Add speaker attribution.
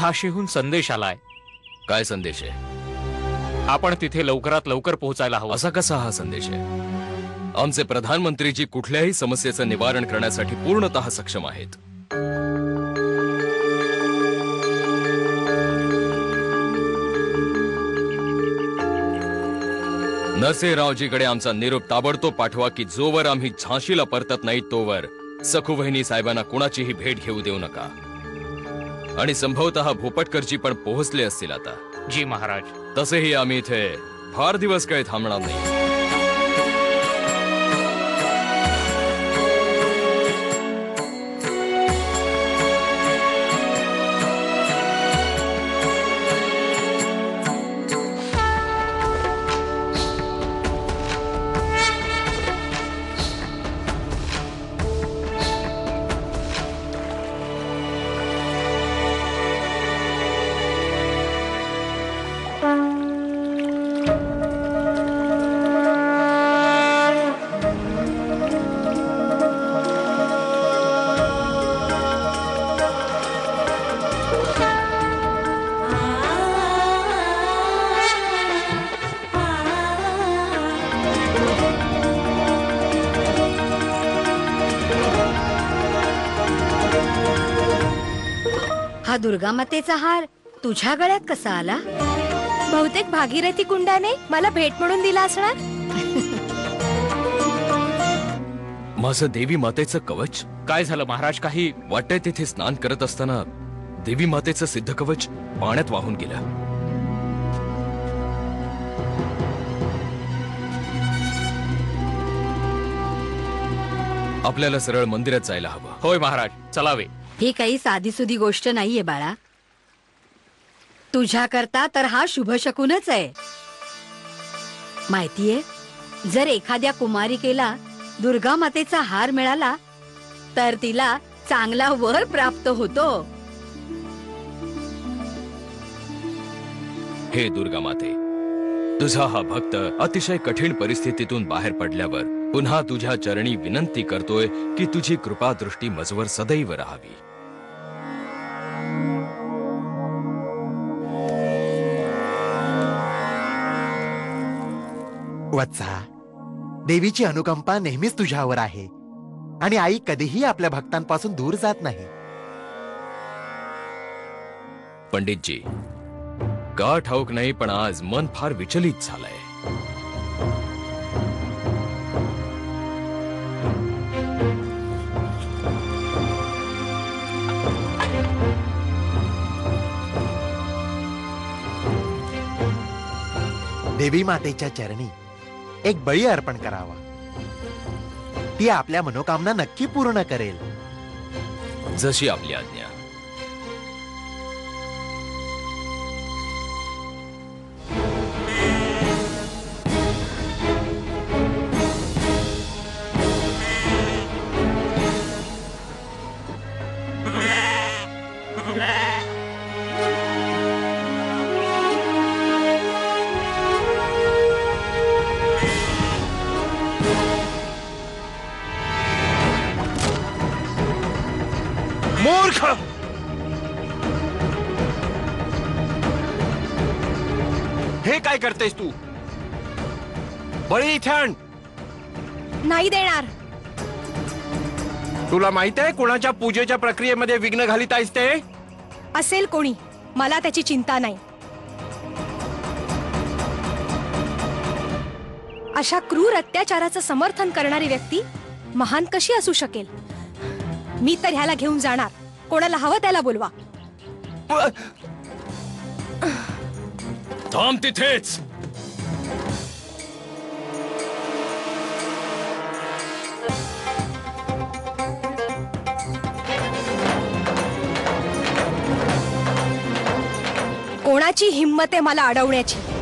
Speaker 1: झाशीहून संदेश आलाय.
Speaker 2: काय संदेश आहे?
Speaker 1: आपण तिथे लवकरात लवकर पोहोचायला हवं.
Speaker 2: असा कसा हा संदेश आहे? आमचे प्रधानमंत्रीजी कुठल्याही समस्येचं निवारण करण्यासाठी पूर्णतः सक्षम आहेत. नरसिंहरावजीकडे आमचा निरोप ताबडतोब पाठवा की जोवर आम्ही झाशीला परतत नाही तोवर सखुवहिनी साहेबांना कुणाचीही भेट घेऊ देऊ नका. आणि संभवतः भोपटकरजी पण पोहोचले असतील आता.
Speaker 1: जी महाराज.
Speaker 2: तसेही आम्ही इथे फार दिवस काही थांबणार नाही.
Speaker 3: हा दुर्गा मातेचा हार तुझ्या गळ्यात कसा आला?
Speaker 4: बहुतेक भागीरथी कुंडाने मला भेट म्हणून दिला असणार.
Speaker 2: माझं देवी मातेचं कवच.
Speaker 1: काय झालं महाराज? काही
Speaker 2: वाटतंय तिथे स्नान करत असताना देवी मातेचं सिद्ध कवच पाण्यात वाहून गेलं. आपल्याला सरळ मंदिरात जायला हवं.
Speaker 1: होय महाराज, चलावे.
Speaker 3: ही काही साधीसुधी गोष्ट नाहीये बाळा. तुझ्या करता तर हा शुभ शकुनच आहे. माहितीये, जर एखाद्या कुमारिकेला दुर्गा मातेचा हार मिळाला तर तिला चांगला वर प्राप्त होतो.
Speaker 2: हे दुर्गा माते, तुझा हा भक्त अतिशय कठीण परिस्थितीतून बाहेर पडल्यावर पुन्हा तुझ्या चरणी विनंती करतोय की तुझी कृपा दृष्टी मजवर सदैव राहावी.
Speaker 5: वत्सा, देवीची अनुकंपा नेहमीच तुझ्यावर आहे आणि आई कधीही आपल्या भक्तांपासून दूर जात नाही.
Speaker 2: पंडितजी, का ठाऊक नाही पण आज मन फार विचलित झालंय.
Speaker 5: देवी मातेच्या चरणी एक बळी अर्पण करावा. ती आपल्या मनोकामना नक्की पूर्ण करेल.
Speaker 2: जशी आपली आज्ञा.
Speaker 5: मूर्ख! हे काय करतेस तू? बळी इथे आण.
Speaker 4: नाही देणार.
Speaker 5: तुला माहित आहे कोणाच्या पूजेच्या प्रक्रियेमध्ये विघ्न घालीत आहेस ते?
Speaker 4: असेल कोणी, मला त्याची चिंता नाही. अशा क्रूर अत्याचाराचं समर्थन करणारी व्यक्ती महान कशी असू शकेल? मी तर ह्याला घेऊन जाणार. कोणाला हवं त्याला बोलवा.
Speaker 2: थांब तिथेच.
Speaker 4: कोणाची हिंमत आहे मला अडवण्याची?